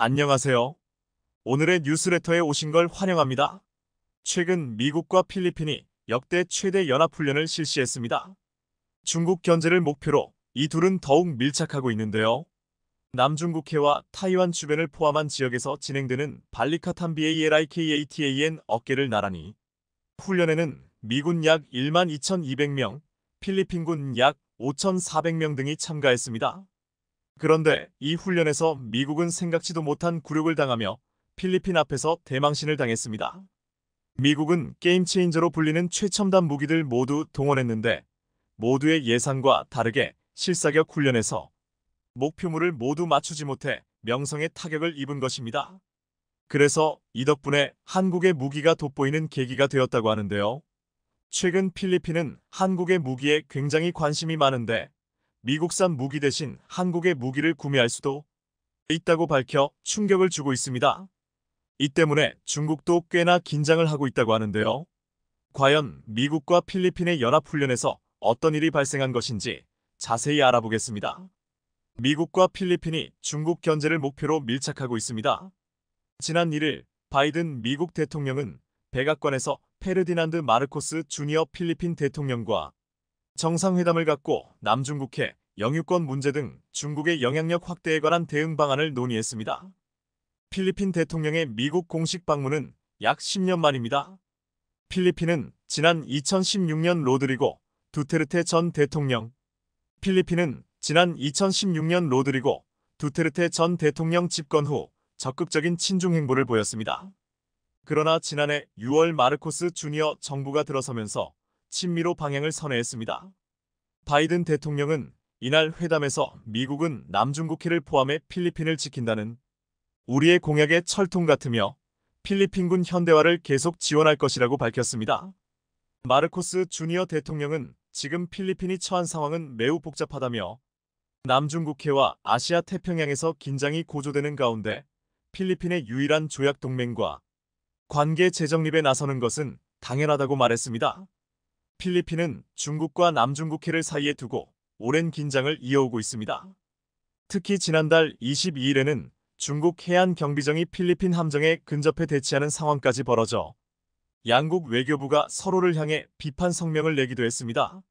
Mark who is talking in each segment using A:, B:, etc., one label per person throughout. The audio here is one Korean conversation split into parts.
A: 안녕하세요. 오늘의 뉴스레터에 오신 걸 환영합니다. 최근 미국과 필리핀이 역대 최대 연합훈련을 실시했습니다. 중국 견제를 목표로 이 둘은 더욱 밀착하고 있는데요. 남중국해와 타이완 주변을 포함한 지역에서 진행되는 발리카탄 BALIKATAN 어깨를 나란히 훈련에는 미군 약 12,200명, 필리핀군 약 5,400명 등이 참가했습니다. 그런데 이 훈련에서 미국은 생각지도 못한 굴욕을 당하며 필리핀 앞에서 대망신을 당했습니다. 미국은 게임 체인저로 불리는 최첨단 무기들 모두 동원했는데 모두의 예상과 다르게 실사격 훈련에서 목표물을 모두 맞추지 못해 명성에 타격을 입은 것입니다. 그래서 이 덕분에 한국의 무기가 돋보이는 계기가 되었다고 하는데요. 최근 필리핀은 한국의 무기에 굉장히 관심이 많은데 미국산 무기 대신 한국의 무기를 구매할 수도 있다고 밝혀 충격을 주고 있습니다. 이 때문에 중국도 꽤나 긴장을 하고 있다고 하는데요. 과연 미국과 필리핀의 연합훈련에서 어떤 일이 발생한 것인지 자세히 알아보겠습니다. 미국과 필리핀이 중국 견제를 목표로 밀착하고 있습니다. 지난 1일 바이든 미국 대통령은 백악관에서 페르디난드 마르코스 주니어 필리핀 대통령과 정상회담을 갖고 남중국해, 영유권 문제 등 중국의 영향력 확대에 관한 대응 방안을 논의했습니다. 필리핀 대통령의 미국 공식 방문은 약 10년 만입니다. 필리핀은 지난 2016년 로드리고 두테르테 전 대통령, 필리핀은 지난 2016년 로드리고 두테르테 전 대통령 집권 후 적극적인 친중 행보를 보였습니다. 그러나 지난해 6월 마르코스 주니어 정부가 들어서면서 친미로 방향을 선회했습니다. 바이든 대통령은 이날 회담에서 미국은 남중국해를 포함해 필리핀을 지킨다는 우리의 공약에 철통 같으며 필리핀군 현대화를 계속 지원할 것이라고 밝혔습니다. 마르코스 주니어 대통령은 지금 필리핀이 처한 상황은 매우 복잡하다며 남중국해와 아시아 태평양에서 긴장이 고조되는 가운데 필리핀의 유일한 조약 동맹과 관계 재정립에 나서는 것은 당연하다고 말했습니다. 필리핀은 중국과 남중국해를 사이에 두고 오랜 긴장을 이어오고 있습니다. 특히 지난달 22일에는 중국 해안 경비정이 필리핀 함정에 근접해 대치하는 상황까지 벌어져 양국 외교부가 서로를 향해 비판 성명을 내기도 했습니다.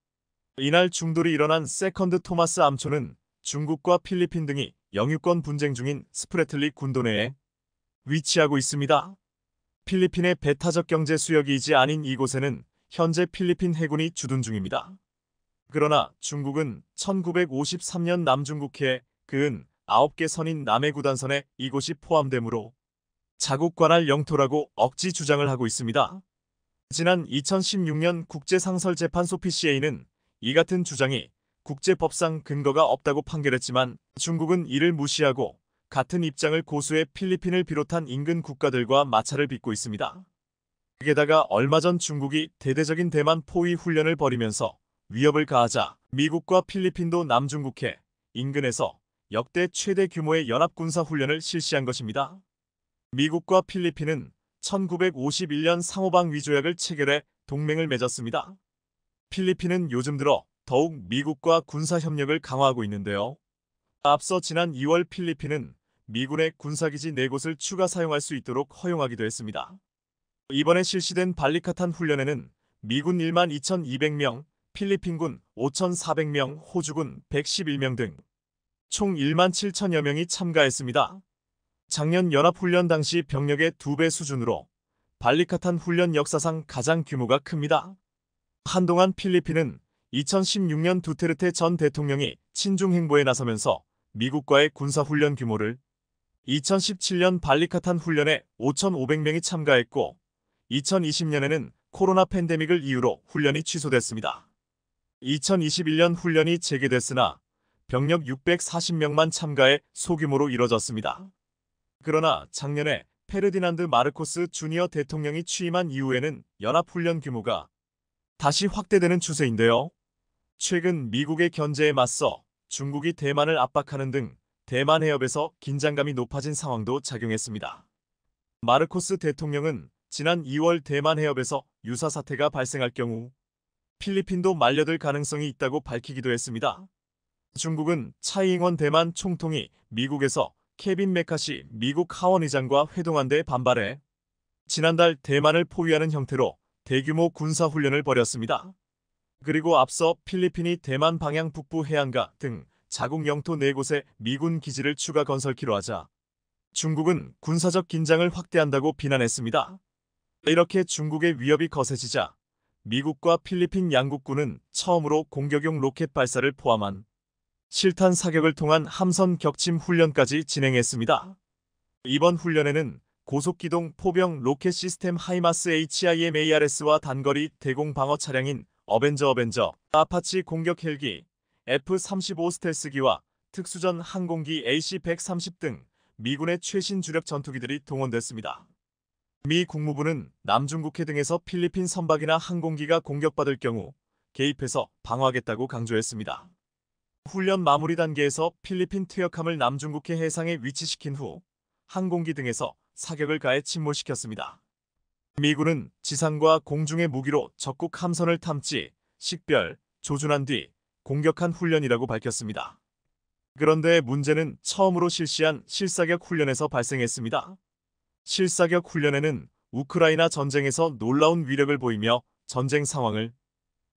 A: 이날 충돌이 일어난 세컨드 토마스 암초는 중국과 필리핀 등이 영유권 분쟁 중인 스프레틀리 군도 내에 위치하고 있습니다. 필리핀의 배타적 경제 수역이지 아닌 이곳에는 현재 필리핀 해군이 주둔 중입니다. 그러나 중국은 1953년 남중국해에 그은 9개 선인 남해구단선에 이곳이 포함되므로 자국 관할 영토라고 억지 주장을 하고 있습니다. 지난 2016년 국제상설재판소 PCA는 이 같은 주장이 국제법상 근거가 없다고 판결했지만 중국은 이를 무시하고 같은 입장을 고수해 필리핀을 비롯한 인근 국가들과 마찰을 빚고 있습니다. 게다가 얼마 전 중국이 대대적인 대만 포위 훈련을 벌이면서 위협을 가하자 미국과 필리핀도 남중국해 인근에서 역대 최대 규모의 연합군사훈련을 실시한 것입니다. 미국과 필리핀은 1951년 상호방 위조약을 체결해 동맹을 맺었습니다. 필리핀은 요즘 들어 더욱 미국과 군사협력을 강화하고 있는데요. 앞서 지난 2월 필리핀은 미군의 군사기지 4곳을 추가 사용할 수 있도록 허용하기도 했습니다. 이번에 실시된 발리카탄 훈련에는 미군 12,200명, 필리핀군 5,400명, 호주군 111명 등 총 17,000여 명이 참가했습니다. 작년 연합훈련 당시 병력의 2배 수준으로 발리카탄 훈련 역사상 가장 규모가 큽니다. 한동안 필리핀은 2016년 두테르테 전 대통령이 친중 행보에 나서면서 미국과의 군사훈련 규모를 2017년 발리카탄 훈련에 5,500명이 참가했고 2020년에는 코로나 팬데믹을 이유로 훈련이 취소됐습니다. 2021년 훈련이 재개됐으나 병력 640명만 참가해 소규모로 이뤄졌습니다. 그러나 작년에 페르디난드 마르코스 주니어 대통령이 취임한 이후에는 연합훈련 규모가 다시 확대되는 추세인데요. 최근 미국의 견제에 맞서 중국이 대만을 압박하는 등 대만 해협에서 긴장감이 높아진 상황도 작용했습니다. 마르코스 대통령은 지난 2월 대만 해협에서 유사 사태가 발생할 경우 필리핀도 말려들 가능성이 있다고 밝히기도 했습니다. 중국은 차이잉원 대만 총통이 미국에서 케빈 메카시 미국 하원 의장과 회동한 데 반발해 지난달 대만을 포위하는 형태로 대규모 군사훈련을 벌였습니다. 그리고 앞서 필리핀이 대만 방향 북부 해안가 등 자국 영토 4곳에 미군 기지를 추가 건설키로 하자 중국은 군사적 긴장을 확대한다고 비난했습니다. 이렇게 중국의 위협이 거세지자 미국과 필리핀 양국군은 처음으로 공격용 로켓 발사를 포함한 실탄 사격을 통한 함선 격침 훈련까지 진행했습니다. 이번 훈련에는 고속기동 포병 로켓 시스템 하이마스 HIMARS와 단거리 대공 방어 차량인 어벤져, 아파치 공격 헬기, F-35 스텔스기와 특수전 항공기 AC-130 등 미군의 최신 주력 전투기들이 동원됐습니다. 미 국무부는 남중국해 등에서 필리핀 선박이나 항공기가 공격받을 경우 개입해서 방어하겠다고 강조했습니다. 훈련 마무리 단계에서 필리핀 퇴역함을 남중국해 해상에 위치시킨 후 항공기 등에서 사격을 가해 침몰시켰습니다. 미군은 지상과 공중의 무기로 적국 함선을 탐지, 식별, 조준한 뒤 공격한 훈련이라고 밝혔습니다. 그런데 문제는 처음으로 실시한 실사격 훈련에서 발생했습니다. 실사격 훈련에는 우크라이나 전쟁에서 놀라운 위력을 보이며 전쟁 상황을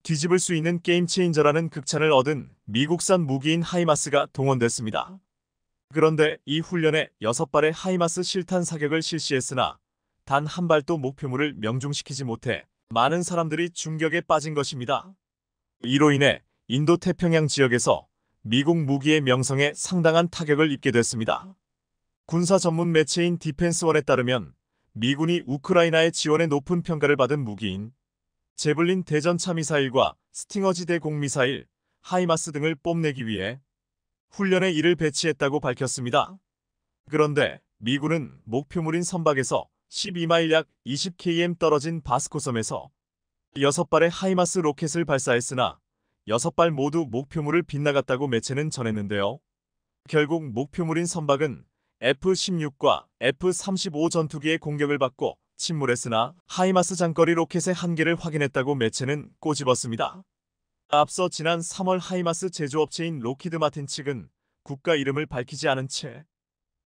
A: 뒤집을 수 있는 게임 체인저라는 극찬을 얻은 미국산 무기인 하이마스가 동원됐습니다. 그런데 이 훈련에 6발의 하이마스 실탄 사격을 실시했으나 단 한 발도 목표물을 명중시키지 못해 많은 사람들이 충격에 빠진 것입니다. 이로 인해 인도 태평양 지역에서 미국 무기의 명성에 상당한 타격을 입게 됐습니다. 군사 전문 매체인 디펜스원에 따르면 미군이 우크라이나의 지원에 높은 평가를 받은 무기인 제블린 대전차 미사일과 스팅어지 대공 미사일, 하이마스 등을 뽐내기 위해 훈련에 이를 배치했다고 밝혔습니다. 그런데 미군은 목표물인 선박에서 12마일 약 20km 떨어진 바스코섬에서 6발의 하이마스 로켓을 발사했으나 6발 모두 목표물을 빗나갔다고 매체는 전했는데요. 결국 목표물인 선박은 F-16과 F-35 전투기의 공격을 받고 침몰했으나 하이마스 장거리 로켓의 한계를 확인했다고 매체는 꼬집었습니다. 앞서 지난 3월 하이마스 제조업체인 로키드 마틴 측은 국가 이름을 밝히지 않은 채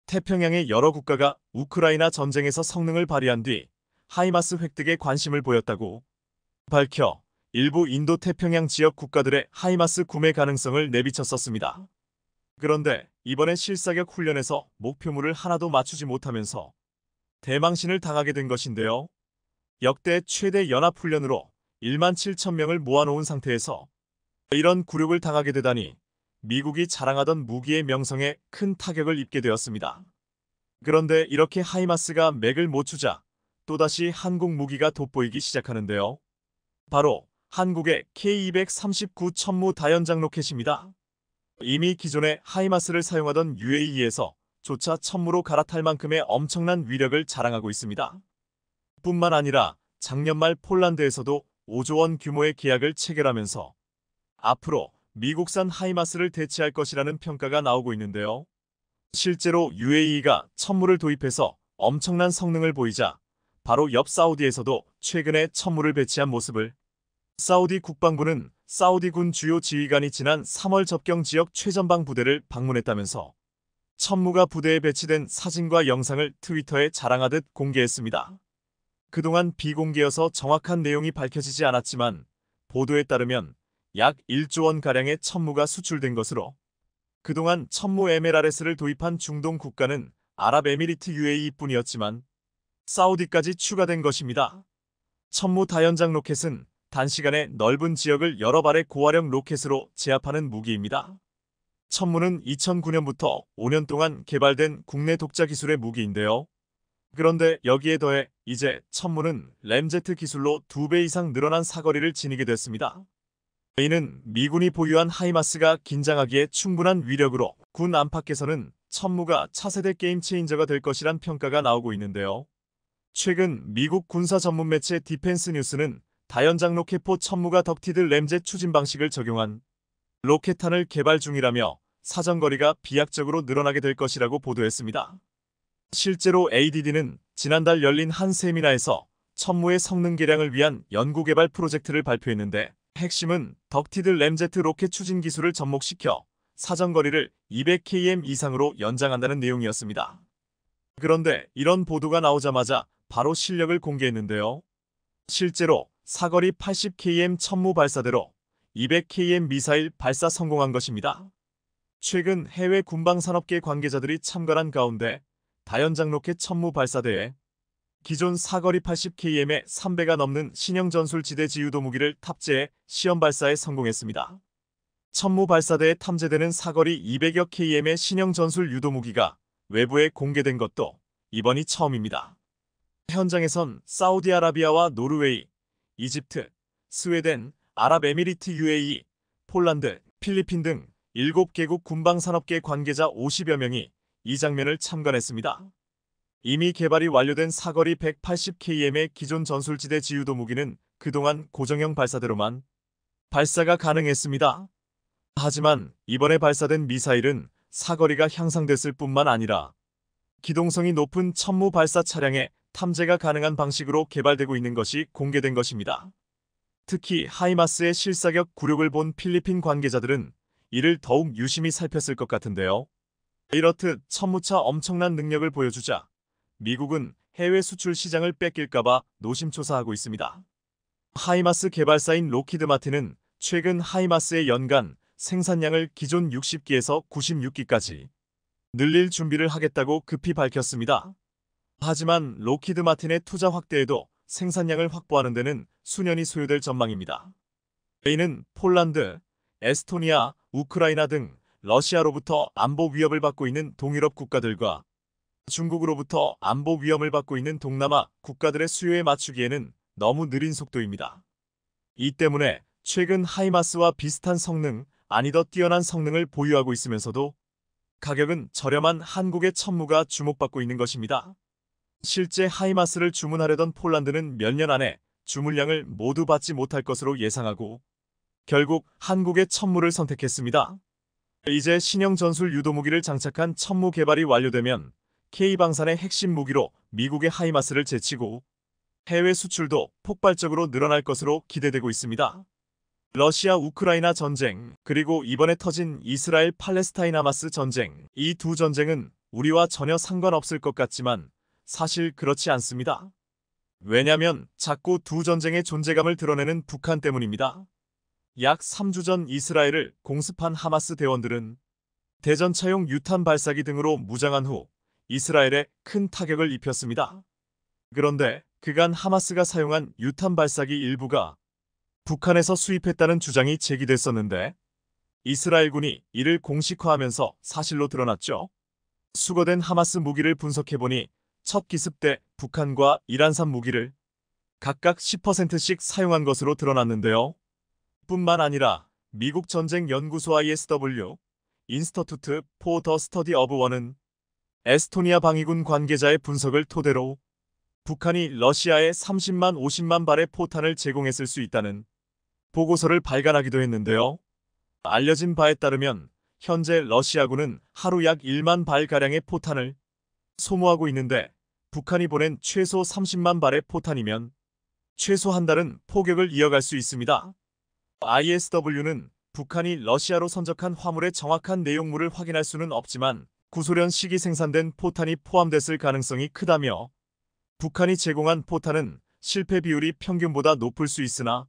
A: 태평양의 여러 국가가 우크라이나 전쟁에서 성능을 발휘한 뒤 하이마스 획득에 관심을 보였다고 밝혀 일부 인도 태평양 지역 국가들의 하이마스 구매 가능성을 내비쳤었습니다. 그런데 이번에 실사격 훈련에서 목표물을 하나도 맞추지 못하면서 대망신을 당하게 된 것인데요. 역대 최대 연합훈련으로 1만 7천 명을 모아놓은 상태에서 이런 굴욕을 당하게 되다니 미국이 자랑하던 무기의 명성에 큰 타격을 입게 되었습니다. 그런데 이렇게 하이마스가 맥을 못 추자 또다시 한국 무기가 돋보이기 시작하는데요. 바로 한국의 K239 천무 다연장 로켓입니다. 이미 기존의 하이마스를 사용하던 UAE에서 조차 천무로 갈아탈 만큼의 엄청난 위력을 자랑하고 있습니다. 뿐만 아니라 작년 말 폴란드에서도 5조 원 규모의 계약을 체결하면서 앞으로 미국산 하이마스를 대체할 것이라는 평가가 나오고 있는데요. 실제로 UAE가 천무를 도입해서 엄청난 성능을 보이자 바로 옆 사우디에서도 최근에 천무를 배치한 모습을 사우디 국방부는 사우디군 주요 지휘관이 지난 3월 접경 지역 최전방 부대를 방문했다면서 천무가 부대에 배치된 사진과 영상을 트위터에 자랑하듯 공개했습니다. 그동안 비공개여서 정확한 내용이 밝혀지지 않았지만 보도에 따르면 약 1조 원가량의 천무가 수출된 것으로 그동안 천무 MLRS를 도입한 중동 국가는 아랍에미리트 UAE뿐이었지만 사우디까지 추가된 것입니다. 천무 다연장 로켓은 단시간에 넓은 지역을 여러 발의 고화력 로켓으로 제압하는 무기입니다. 천무는 2009년부터 5년 동안 개발된 국내 독자 기술의 무기인데요. 그런데 여기에 더해 이제 천무는 램제트 기술로 2배 이상 늘어난 사거리를 지니게 됐습니다. 이는 미군이 보유한 하이마스가 긴장하기에 충분한 위력으로 군 안팎에서는 천무가 차세대 게임 체인저가 될 것이란 평가가 나오고 있는데요. 최근 미국 군사 전문 매체 디펜스 뉴스는 다연장 로켓포 천무가 덕티드 램젯 추진 방식을 적용한 로켓탄을 개발 중이라며 사정거리가 비약적으로 늘어나게 될 것이라고 보도했습니다. 실제로 ADD는 지난달 열린 한 세미나에서 천무의 성능 개량을 위한 연구개발 프로젝트를 발표했는데 핵심은 덕티드 램제트 로켓 추진 기술을 접목시켜 사정거리를 200km 이상으로 연장한다는 내용이었습니다. 그런데 이런 보도가 나오자마자 바로 실력을 공개했는데요. 실제로 사거리 80km 천무 발사대로 200km 미사일 발사 성공한 것입니다. 최근 해외 군방산업계 관계자들이 참관한 가운데 다연장 로켓 천무 발사대에 기존 사거리 80km의 3배가 넘는 신형 전술지대 지유도 무기를 탑재해 시험 발사에 성공했습니다. 천무 발사대에 탐재되는 사거리 200여 km의 신형 전술 유도 무기가 외부에 공개된 것도 이번이 처음입니다. 현장에선 사우디아라비아와 노르웨이, 이집트, 스웨덴, 아랍에미리트 UAE, 폴란드, 필리핀 등 7개국 군방산업계 관계자 50여 명이 이 장면을 참관했습니다. 이미 개발이 완료된 사거리 180km의 기존 전술지대 지유도 무기는 그동안 고정형 발사대로만 발사가 가능했습니다. 하지만 이번에 발사된 미사일은 사거리가 향상됐을 뿐만 아니라 기동성이 높은 천무 발사 차량에 탐재가 가능한 방식으로 개발되고 있는 것이 공개된 것입니다. 특히 하이마스의 실사격 굴욕을 본 필리핀 관계자들은 이를 더욱 유심히 살폈을 것 같은데요. 이렇듯 천무차 엄청난 능력을 보여주자 미국은 해외 수출 시장을 뺏길까봐 노심초사하고 있습니다. 하이마스 개발사인 로키드 마틴은 최근 하이마스의 연간 생산량을 기존 60기에서 96기까지 늘릴 준비를 하겠다고 급히 밝혔습니다. 하지만 로키드 마틴의 투자 확대에도 생산량을 확보하는 데는 수년이 소요될 전망입니다. 이는 폴란드, 에스토니아, 우크라이나 등 러시아로부터 안보 위협을 받고 있는 동유럽 국가들과 중국으로부터 안보 위험을 받고 있는 동남아 국가들의 수요에 맞추기에는 너무 느린 속도입니다. 이 때문에 최근 하이마스와 비슷한 성능, 아니 더 뛰어난 성능을 보유하고 있으면서도 가격은 저렴한 한국의 천무가 주목받고 있는 것입니다. 실제 하이마스를 주문하려던 폴란드는 몇 년 안에 주문량을 모두 받지 못할 것으로 예상하고 결국 한국의 천무를 선택했습니다. 이제 신형 전술 유도무기를 장착한 천무 개발이 완료되면 K방산의 핵심 무기로 미국의 하이마스를 제치고 해외 수출도 폭발적으로 늘어날 것으로 기대되고 있습니다. 러시아 우크라이나 전쟁, 그리고 이번에 터진 이스라엘 팔레스타인 하마스 전쟁, 이 두 전쟁은 우리와 전혀 상관없을 것 같지만 사실 그렇지 않습니다. 왜냐면 자꾸 두 전쟁의 존재감을 드러내는 북한 때문입니다. 약 3주 전 이스라엘을 공습한 하마스 대원들은 대전차용 유탄 발사기 등으로 무장한 후 이스라엘에 큰 타격을 입혔습니다. 그런데 그간 하마스가 사용한 유탄 발사기 일부가 북한에서 수입했다는 주장이 제기됐었는데 이스라엘군이 이를 공식화하면서 사실로 드러났죠. 수거된 하마스 무기를 분석해보니 첫 기습 때 북한과 이란산 무기를 각각 10%씩 사용한 것으로 드러났는데요. 뿐만 아니라 미국 전쟁연구소 ISW, 인스터투트 포 더 스터디 어브 워는 에스토니아 방위군 관계자의 분석을 토대로 북한이 러시아에 30만 50만 발의 포탄을 제공했을 수 있다는 보고서를 발간하기도 했는데요. 알려진 바에 따르면 현재 러시아군은 하루 약 1만 발가량의 포탄을 소모하고 있는데 북한이 보낸 최소 30만 발의 포탄이면 최소 한 달은 포격을 이어갈 수 있습니다. ISW는 북한이 러시아로 선적한 화물의 정확한 내용물을 확인할 수는 없지만 구소련 시기 생산된 포탄이 포함됐을 가능성이 크다며 북한이 제공한 포탄은 실패 비율이 평균보다 높을 수 있으나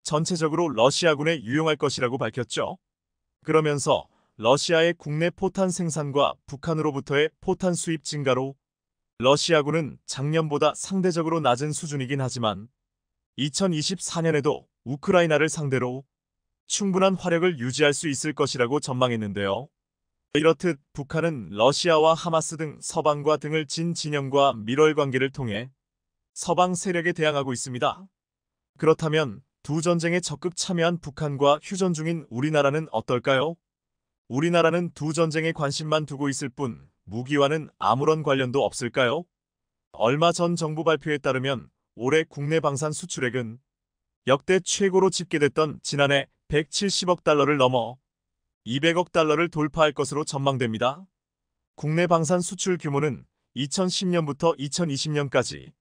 A: 전체적으로 러시아군에 유용할 것이라고 밝혔죠. 그러면서 러시아의 국내 포탄 생산과 북한으로부터의 포탄 수입 증가로 러시아군은 작년보다 상대적으로 낮은 수준이긴 하지만 2024년에도 우크라이나를 상대로 충분한 화력을 유지할 수 있을 것이라고 전망했는데요. 이렇듯 북한은 러시아와 하마스 등 서방과 등을 진 진영과 밀월 관계를 통해 서방 세력에 대항하고 있습니다. 그렇다면 두 전쟁에 적극 참여한 북한과 휴전 중인 우리나라는 어떨까요? 우리나라는 두 전쟁에 관심만 두고 있을 뿐 무기와는 아무런 관련도 없을까요? 얼마 전 정부 발표에 따르면 올해 국내 방산 수출액은 역대 최고로 집계됐던 지난해 170억 달러를 넘어 200억 달러를 돌파할 것으로 전망됩니다. 국내 방산 수출 규모는 2010년부터 2020년까지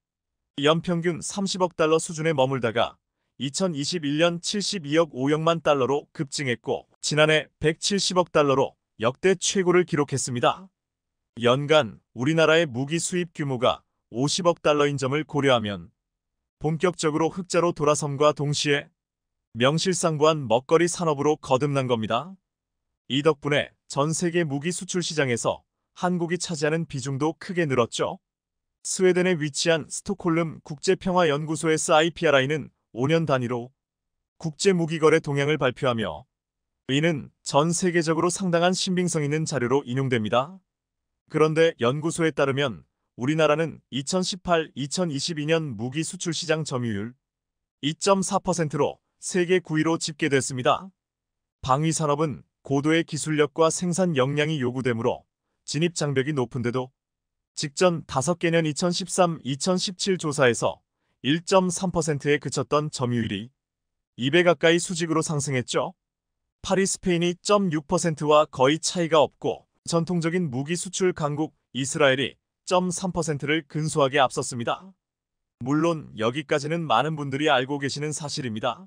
A: 연평균 30억 달러 수준에 머물다가 2021년 72억 5억만 달러로 급증했고 지난해 170억 달러로 역대 최고를 기록했습니다. 연간 우리나라의 무기 수입 규모가 50억 달러인 점을 고려하면 본격적으로 흑자로 돌아섬과 동시에 명실상부한 먹거리 산업으로 거듭난 겁니다. 이 덕분에 전 세계 무기 수출 시장에서 한국이 차지하는 비중도 크게 늘었죠. 스웨덴에 위치한 스톡홀름 국제평화연구소의 IPRI는 5년 단위로 국제무기거래 동향을 발표하며 이는 전 세계적으로 상당한 신빙성 있는 자료로 인용됩니다. 그런데 연구소에 따르면 우리나라는 2018-2022년 무기 수출 시장 점유율 2.4%로 세계 9위로 집계됐습니다. 방위 산업은 고도의 기술력과 생산 역량이 요구되므로 진입 장벽이 높은데도 직전 5개년 2013-2017 조사에서 1.3%에 그쳤던 점유율이 2배 가까이 수직으로 상승했죠. 파리 스페인이 0.6%와 거의 차이가 없고 전통적인 무기 수출 강국 이스라엘이 0.3%를 근소하게 앞섰습니다. 물론 여기까지는 많은 분들이 알고 계시는 사실입니다.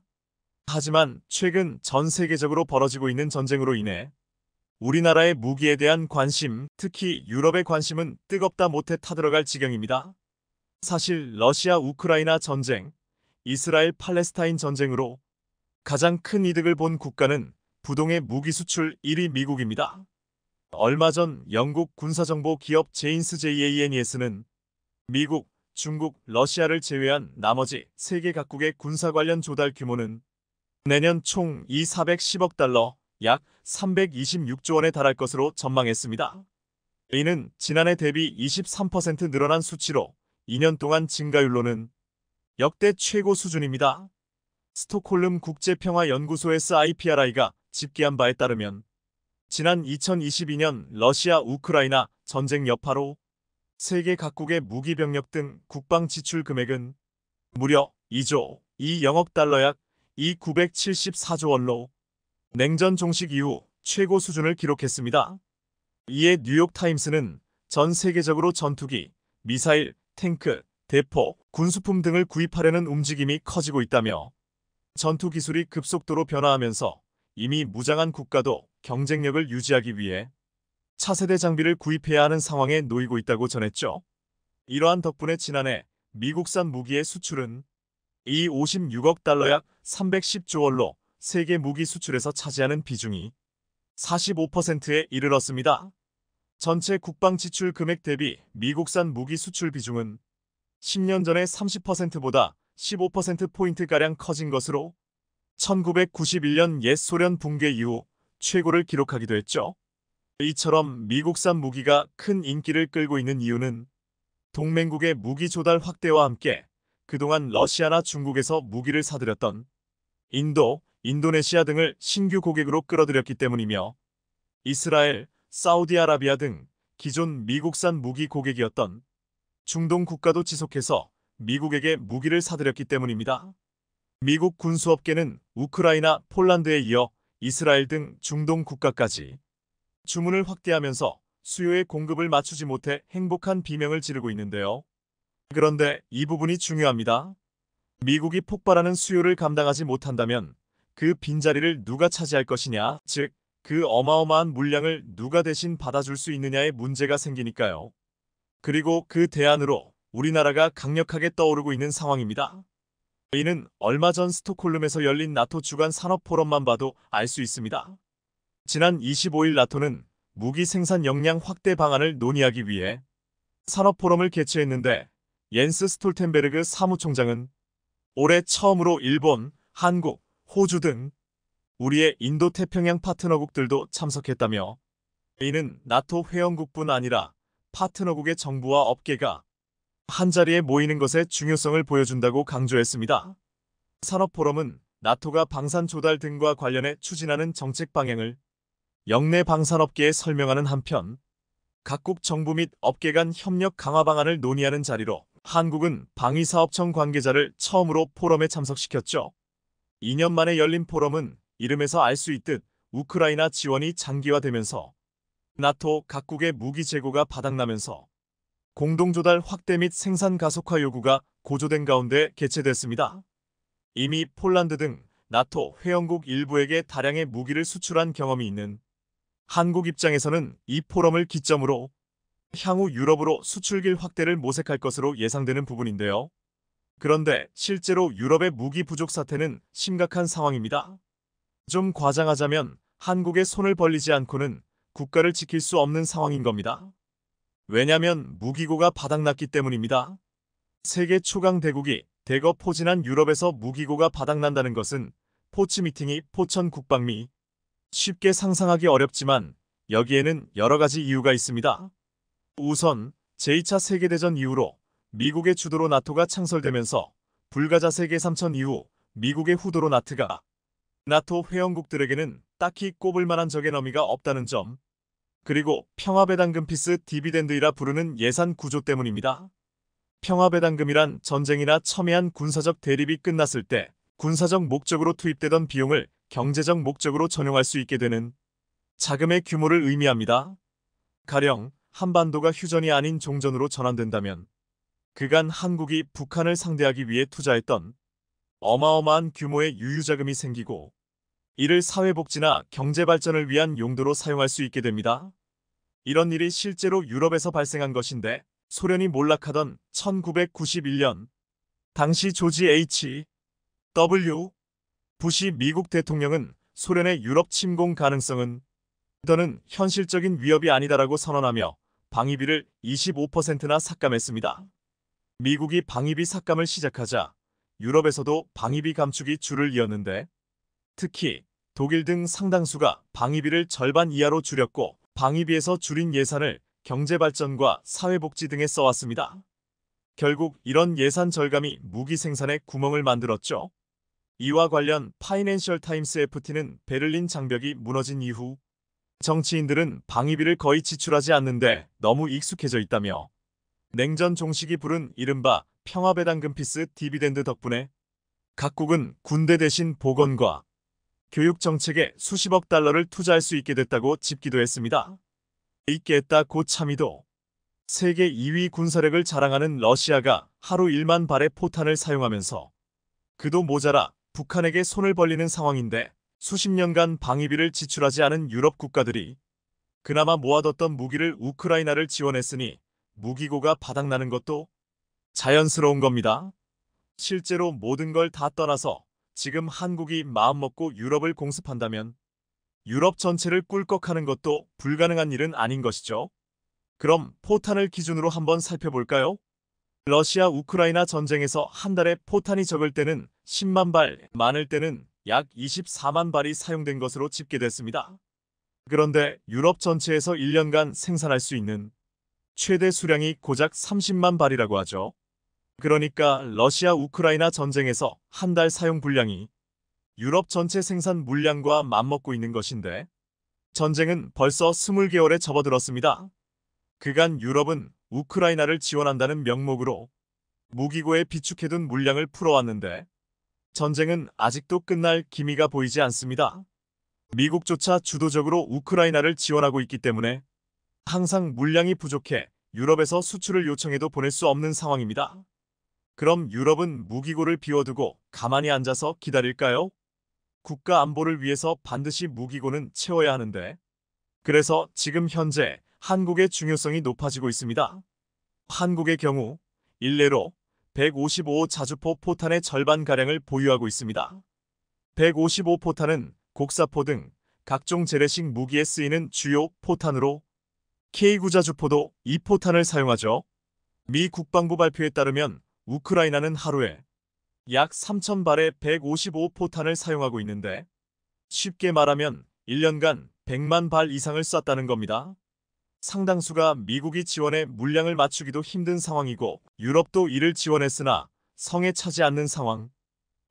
A: 하지만 최근 전 세계적으로 벌어지고 있는 전쟁으로 인해 우리나라의 무기에 대한 관심, 특히 유럽의 관심은 뜨겁다 못해 타들어갈 지경입니다. 사실 러시아 우크라이나 전쟁, 이스라엘 팔레스타인 전쟁으로 가장 큰 이득을 본 국가는 부동의 무기 수출 1위 미국입니다. 얼마 전 영국 군사정보 기업 제인스 JANES는 미국, 중국, 러시아를 제외한 나머지 세계 각국의 군사 관련 조달 규모는 내년 총 410억 달러, 약 326조 원에 달할 것으로 전망했습니다. 이는 지난해 대비 23% 늘어난 수치로 2년 동안 증가율로는 역대 최고 수준입니다. 스톡홀름 국제평화연구소의 IPRI가 집계한 바에 따르면 지난 2022년 러시아 우크라이나 전쟁 여파로 세계 각국의 무기 병력 등 국방 지출 금액은 무려 2조 2영억 달러 약 2,974조 원로 냉전 종식 이후 최고 수준을 기록했습니다. 이에 뉴욕타임스는 전 세계적으로 전투기, 미사일, 탱크, 대포, 군수품 등을 구입하려는 움직임이 커지고 있다며 전투 기술이 급속도로 변화하면서 이미 무장한 국가도 경쟁력을 유지하기 위해 차세대 장비를 구입해야 하는 상황에 놓이고 있다고 전했죠. 이러한 덕분에 지난해 미국산 무기의 수출은 56억 달러 약 310조 원로 세계 무기 수출에서 차지하는 비중이 45%에 이르렀습니다. 전체 국방 지출 금액 대비 미국산 무기 수출 비중은 10년 전의 30%보다 15%포인트가량 커진 것으로 1991년 옛 소련 붕괴 이후 최고를 기록하기도 했죠. 이처럼 미국산 무기가 큰 인기를 끌고 있는 이유는 동맹국의 무기 조달 확대와 함께 그동안 러시아나 중국에서 무기를 사들였던 인도, 인도네시아 등을 신규 고객으로 끌어들였기 때문이며 이스라엘, 사우디아라비아 등 기존 미국산 무기 고객이었던 중동 국가도 지속해서 미국에게 무기를 사들였기 때문입니다. 미국 군수업계는 우크라이나, 폴란드에 이어 이스라엘 등 중동 국가까지 주문을 확대하면서 수요의 공급을 맞추지 못해 행복한 비명을 지르고 있는데요. 그런데 이 부분이 중요합니다. 미국이 폭발하는 수요를 감당하지 못한다면 그 빈자리를 누가 차지할 것이냐, 즉 그 어마어마한 물량을 누가 대신 받아줄 수 있느냐의 문제가 생기니까요. 그리고 그 대안으로 우리나라가 강력하게 떠오르고 있는 상황입니다. 이는 얼마 전 스톡홀름에서 열린 나토 주간 산업 포럼만 봐도 알 수 있습니다. 지난 25일 나토는 무기 생산 역량 확대 방안을 논의하기 위해 산업 포럼을 개최했는데 옌스 스톨텐베르그 사무총장은 올해 처음으로 일본, 한국, 호주 등 우리의 인도태평양 파트너국들도 참석했다며 이는 나토 회원국뿐 아니라 파트너국의 정부와 업계가 한자리에 모이는 것의 중요성을 보여준다고 강조했습니다. 산업포럼은 나토가 방산 조달 등과 관련해 추진하는 정책 방향을 역내 방산업계에 설명하는 한편 각국 정부 및 업계 간 협력 강화 방안을 논의하는 자리로 한국은 방위사업청 관계자를 처음으로 포럼에 참석시켰죠. 2년 만에 열린 포럼은 이름에서 알 수 있듯 우크라이나 지원이 장기화되면서 나토 각국의 무기 재고가 바닥나면서 공동조달 확대 및 생산 가속화 요구가 고조된 가운데 개최됐습니다. 이미 폴란드 등 나토 회원국 일부에게 다량의 무기를 수출한 경험이 있는 한국 입장에서는 이 포럼을 기점으로 향후 유럽으로 수출길 확대를 모색할 것으로 예상되는 부분인데요. 그런데 실제로 유럽의 무기 부족 사태는 심각한 상황입니다. 좀 과장하자면 한국에 손을 벌리지 않고는 국가를 지킬 수 없는 상황인 겁니다. 왜냐면 무기고가 바닥났기 때문입니다. 세계 초강 대국이 대거 포진한 유럽에서 무기고가 바닥난다는 것은 포츠 미팅이 포천 국방미 쉽게 상상하기 어렵지만 여기에는 여러 가지 이유가 있습니다. 우선 제2차 세계대전 이후로 미국의 주도로 나토가 창설되면서 불가자세계 3천 이후 미국의 후도로 나토 회원국들에게는 딱히 꼽을 만한 적의 너미가 없다는 점, 그리고 평화배당금 피스 디비덴드이라 부르는 예산 구조 때문입니다. 평화배당금이란 전쟁이나 첨예한 군사적 대립이 끝났을 때 군사적 목적으로 투입되던 비용을 경제적 목적으로 전용할 수 있게 되는 자금의 규모를 의미합니다. 가령 한반도가 휴전이 아닌 종전으로 전환된다면 그간 한국이 북한을 상대하기 위해 투자했던 어마어마한 규모의 유유자금이 생기고 이를 사회복지나 경제발전을 위한 용도로 사용할 수 있게 됩니다. 이런 일이 실제로 유럽에서 발생한 것인데 소련이 몰락하던 1991년 당시 조지 H.W. 부시 미국 대통령은 소련의 유럽 침공 가능성은 더는 현실적인 위협이 아니다라고 선언하며 방위비를 25%나 삭감했습니다. 미국이 방위비 삭감을 시작하자 유럽에서도 방위비 감축이 줄을 이었는데 특히 독일 등 상당수가 방위비를 절반 이하로 줄였고 방위비에서 줄인 예산을 경제발전과 사회복지 등에 써왔습니다. 결국 이런 예산 절감이 무기 생산에 구멍을 만들었죠. 이와 관련 파이낸셜 타임스 FT는 베를린 장벽이 무너진 이후 정치인들은 방위비를 거의 지출하지 않는데 너무 익숙해져 있다며 냉전 종식이 부른 이른바 평화배당금 피스 디비덴드 덕분에 각국은 군대 대신 보건과 교육 정책에 수십억 달러를 투자할 수 있게 됐다고 짚기도 했습니다. 있게 했다 고 참이도 세계 2위 군사력을 자랑하는 러시아가 하루 1만 발의 포탄을 사용하면서 그도 모자라 북한에게 손을 벌리는 상황인데 수십 년간 방위비를 지출하지 않은 유럽 국가들이 그나마 모아뒀던 무기를 우크라이나를 지원했으니 무기고가 바닥나는 것도 자연스러운 겁니다. 실제로 모든 걸 다 떠나서 지금 한국이 마음먹고 유럽을 공습한다면 유럽 전체를 꿀꺽하는 것도 불가능한 일은 아닌 것이죠. 그럼 포탄을 기준으로 한번 살펴볼까요? 러시아 우크라이나 전쟁에서 한 달에 포탄이 적을 때는 10만 발, 많을 때는 약 24만 발이 사용된 것으로 집계됐습니다. 그런데 유럽 전체에서 1년간 생산할 수 있는 최대 수량이 고작 30만 발이라고 하죠. 그러니까 러시아 우크라이나 전쟁에서 한 달 사용 분량이 유럽 전체 생산 물량과 맞먹고 있는 것인데 전쟁은 벌써 20개월에 접어들었습니다. 그간 유럽은 우크라이나를 지원한다는 명목으로 무기고에 비축해둔 물량을 풀어왔는데 전쟁은 아직도 끝날 기미가 보이지 않습니다. 미국조차 주도적으로 우크라이나를 지원하고 있기 때문에 항상 물량이 부족해 유럽에서 수출을 요청해도 보낼 수 없는 상황입니다. 그럼 유럽은 무기고를 비워두고 가만히 앉아서 기다릴까요? 국가 안보를 위해서 반드시 무기고는 채워야 하는데 그래서 지금 현재 한국의 중요성이 높아지고 있습니다. 한국의 경우 일례로 155 자주포 포탄의 절반가량을 보유하고 있습니다. 155 포탄은 곡사포 등 각종 재래식 무기에 쓰이는 주요 포탄으로 K9 자주포도 이 포탄을 사용하죠. 미 국방부 발표에 따르면 우크라이나는 하루에 약 3,000발의 155 포탄을 사용하고 있는데 쉽게 말하면 1년간 100만 발 이상을 쐈다는 겁니다. 상당수가 미국이 지원해 물량을 맞추기도 힘든 상황이고 유럽도 이를 지원했으나 성에 차지 않는 상황.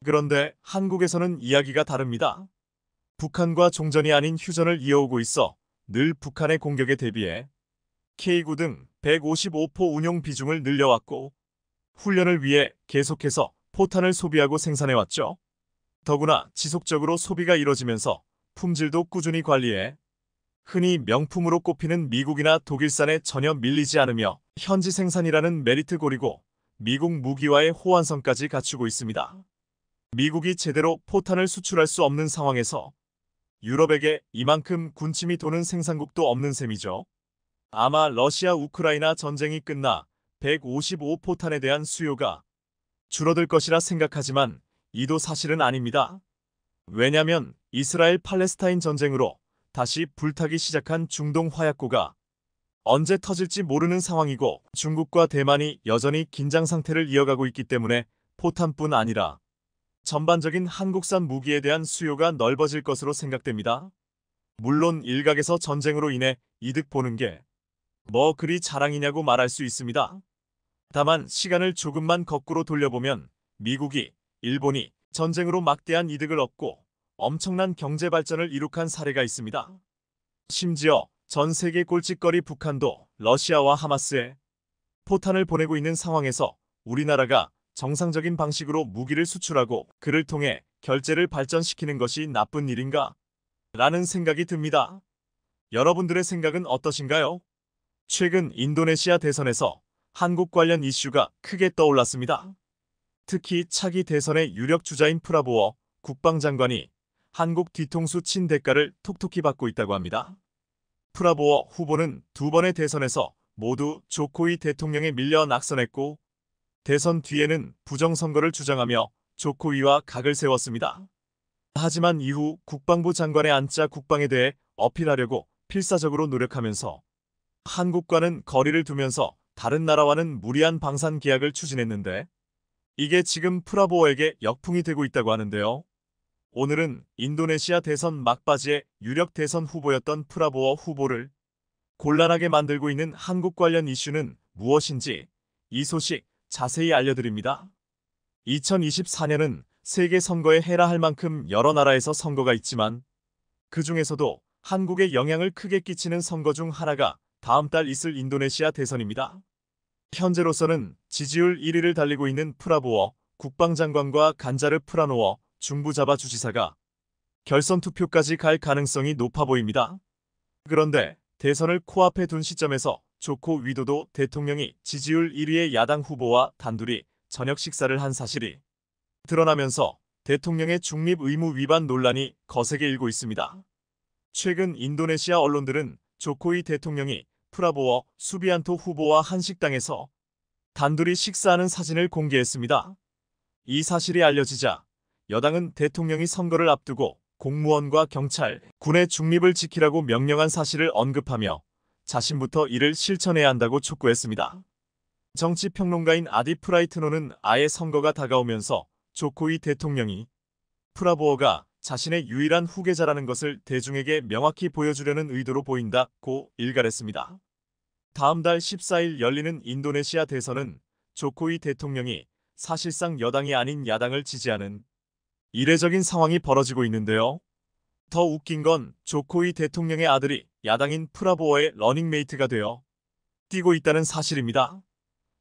A: 그런데 한국에서는 이야기가 다릅니다. 북한과 종전이 아닌 휴전을 이어오고 있어 늘 북한의 공격에 대비해 K9 등 155포 운용 비중을 늘려왔고 훈련을 위해 계속해서 포탄을 소비하고 생산해왔죠. 더구나 지속적으로 소비가 이뤄지면서 품질도 꾸준히 관리해 흔히 명품으로 꼽히는 미국이나 독일산에 전혀 밀리지 않으며 현지 생산이라는 메리트 고리고 미국 무기와의 호환성까지 갖추고 있습니다. 미국이 제대로 포탄을 수출할 수 없는 상황에서 유럽에게 이만큼 군침이 도는 생산국도 없는 셈이죠. 아마 러시아 우크라이나 전쟁이 끝나 155포탄에 대한 수요가 줄어들 것이라 생각하지만 이도 사실은 아닙니다. 왜냐면 이스라엘 팔레스타인 전쟁으로 다시 불타기 시작한 중동 화약고가 언제 터질지 모르는 상황이고 중국과 대만이 여전히 긴장 상태를 이어가고 있기 때문에 포탄뿐 아니라 전반적인 한국산 무기에 대한 수요가 넓어질 것으로 생각됩니다. 물론 일각에서 전쟁으로 인해 이득 보는 게 뭐 그리 자랑이냐고 말할 수 있습니다. 다만 시간을 조금만 거꾸로 돌려보면 미국이, 일본이 전쟁으로 막대한 이득을 얻고 엄청난 경제 발전을 이룩한 사례가 있습니다. 심지어 전 세계 꼴찌거리 북한도 러시아와 하마스에 포탄을 보내고 있는 상황에서 우리나라가 정상적인 방식으로 무기를 수출하고 그를 통해 결제를 발전시키는 것이 나쁜 일인가? 라는 생각이 듭니다. 여러분들의 생각은 어떠신가요? 최근 인도네시아 대선에서 한국 관련 이슈가 크게 떠올랐습니다. 특히 차기 대선의 유력 주자인 프라보워 국방장관이 한국 뒤통수 친 대가를 톡톡히 받고 있다고 합니다. 프라보워 후보는 두 번의 대선에서 모두 조코이 대통령에 밀려 낙선했고 대선 뒤에는 부정선거를 주장하며 조코이와 각을 세웠습니다. 하지만 이후 국방부 장관에 앉자 국방에 대해 어필하려고 필사적으로 노력하면서 한국과는 거리를 두면서 다른 나라와는 무리한 방산 계약을 추진했는데 이게 지금 프라보워에게 역풍이 되고 있다고 하는데요. 오늘은 인도네시아 대선 막바지에 유력 대선 후보였던 프라보워 후보를 곤란하게 만들고 있는 한국 관련 이슈는 무엇인지 이 소식 자세히 알려드립니다. 2024년은 세계 선거의 해라 할 만큼 여러 나라에서 선거가 있지만 그 중에서도 한국에 영향을 크게 끼치는 선거 중 하나가 다음 달 있을 인도네시아 대선입니다. 현재로서는 지지율 1위를 달리고 있는 프라보워 국방장관과 간자르 프라노워 중부자바 주지사가 결선 투표까지 갈 가능성이 높아 보입니다. 그런데 대선을 코앞에 둔 시점에서 조코 위도도 대통령이 지지율 1위의 야당 후보와 단둘이 저녁 식사를 한 사실이 드러나면서 대통령의 중립 의무 위반 논란이 거세게 일고 있습니다. 최근 인도네시아 언론들은 조코이 대통령이 프라보워 수비안토 후보와 한식당에서 단둘이 식사하는 사진을 공개했습니다. 이 사실이 알려지자 여당은 대통령이 선거를 앞두고 공무원과 경찰, 군의 중립을 지키라고 명령한 사실을 언급하며 자신부터 이를 실천해야 한다고 촉구했습니다. 정치평론가인 아디 프라이트노는 아예 선거가 다가오면서 조코이 대통령이 프라보워가 자신의 유일한 후계자라는 것을 대중에게 명확히 보여주려는 의도로 보인다고 일갈했습니다. 다음 달 14일 열리는 인도네시아 대선은 조코이 대통령이 사실상 여당이 아닌 야당을 지지하는 이례적인 상황이 벌어지고 있는데요. 더 웃긴 건 조코이 대통령의 아들이 야당인 프라보워의 러닝메이트가 되어 뛰고 있다는 사실입니다.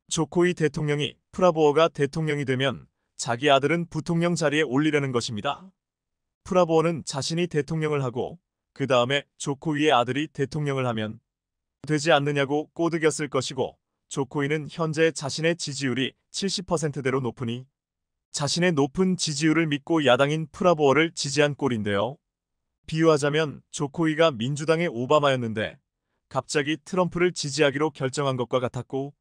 A: 조코이 대통령이 프라보워가 대통령이 되면 자기 아들은 부통령 자리에 올리려는 것입니다. 프라보워는 자신이 대통령을 하고 그 다음에 조코이의 아들이 대통령을 하면 되지 않느냐고 꼬드겼을 것이고 조코이는 현재 자신의 지지율이 70%대로 높으니 자신의 높은 지지율을 믿고 야당인 프라보워를 지지한 꼴인데요. 비유하자면 조코이가 민주당의 오바마였는데 갑자기 트럼프를 지지하기로 결정한 것과 같았고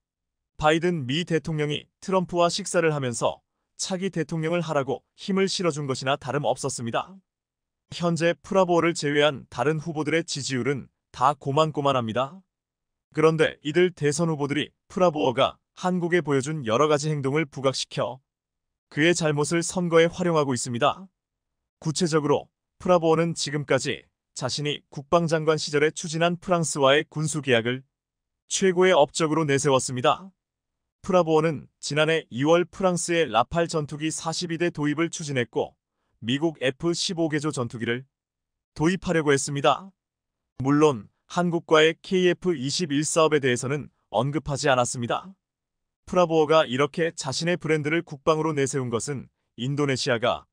A: 바이든 미 대통령이 트럼프와 식사를 하면서 차기 대통령을 하라고 힘을 실어준 것이나 다름없었습니다. 현재 프라보워를 제외한 다른 후보들의 지지율은 다 고만고만합니다. 그런데 이들 대선 후보들이 프라보워가 한국에 보여준 여러 가지 행동을 부각시켜 그의 잘못을 선거에 활용하고 있습니다. 구체적으로 프라보워는 지금까지 자신이 국방장관 시절에 추진한 프랑스와의 군수 계약을 최고의 업적으로 내세웠습니다. 프라보워는 지난해 2월 프랑스의 라팔 전투기 42대 도입을 추진했고 미국 F-15개조 전투기를 도입하려고 했습니다. 물론 한국과의 KF-21 사업에 대해서는 언급하지 않았습니다. 프라보워가 이렇게 자신의 브랜드를 국방으로 내세운 것은 인도네시아가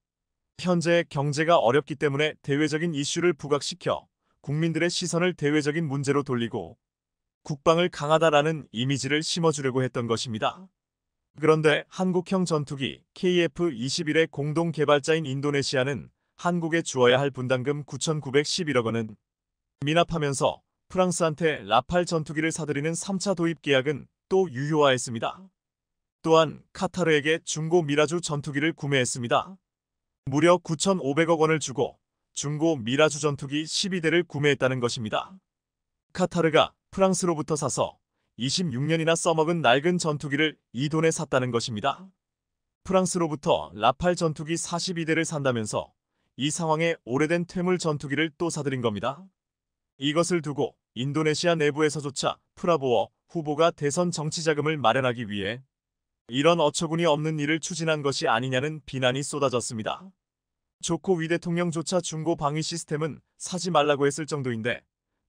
A: 현재 경제가 어렵기 때문에 대외적인 이슈를 부각시켜 국민들의 시선을 대외적인 문제로 돌리고 국방을 강하다라는 이미지를 심어주려고 했던 것입니다. 그런데 한국형 전투기 KF-21의 공동 개발자인 인도네시아는 한국에 주어야 할 분담금 9,911억 원은 미납하면서 프랑스한테 라팔 전투기를 사들이는 3차 도입 계약은 또 유효화했습니다. 또한 카타르에게 중고 미라주 전투기를 구매했습니다. 무려 9,500억 원을 주고 중고 미라주 전투기 12대를 구매했다는 것입니다. 카타르가 프랑스로부터 사서 26년이나 써먹은 낡은 전투기를 이 돈에 샀다는 것입니다. 프랑스로부터 라팔 전투기 42대를 산다면서 이 상황에 오래된 퇴물 전투기를 또 사들인 겁니다. 이것을 두고 인도네시아 내부에서조차 프라보워 후보가 대선 정치 자금을 마련하기 위해 이런 어처구니 없는 일을 추진한 것이 아니냐는 비난이 쏟아졌습니다. 조코 위 대통령조차 중고 방위 시스템은 사지 말라고 했을 정도인데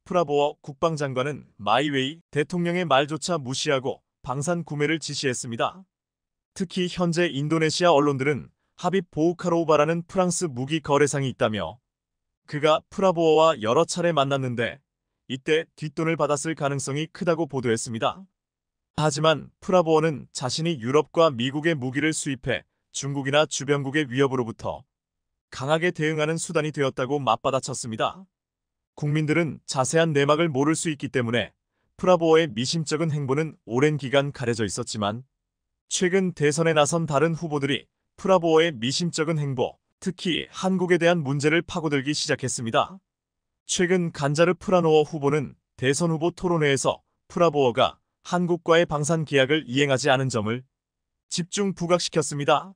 A: 프라보워 국방장관은 마이웨이 대통령의 말조차 무시하고 방산 구매를 지시했습니다. 특히 현재 인도네시아 언론들은 하빕 보우카로우바라는 프랑스 무기 거래상이 있다며 그가 프라보워와 여러 차례 만났는데 이때 뒷돈을 받았을 가능성이 크다고 보도했습니다. 하지만 프라보워는 자신이 유럽과 미국의 무기를 수입해 중국이나 주변국의 위협으로부터 강하게 대응하는 수단이 되었다고 맞받아쳤습니다. 국민들은 자세한 내막을 모를 수 있기 때문에 프라보워의 미심쩍은 행보는 오랜 기간 가려져 있었지만 최근 대선에 나선 다른 후보들이 프라보워의 미심쩍은 행보, 특히 한국에 대한 문제를 파고들기 시작했습니다. 최근 간자르 프라노워 후보는 대선 후보 토론회에서 프라보워가 한국과의 방산 계약을 이행하지 않은 점을 집중 부각시켰습니다.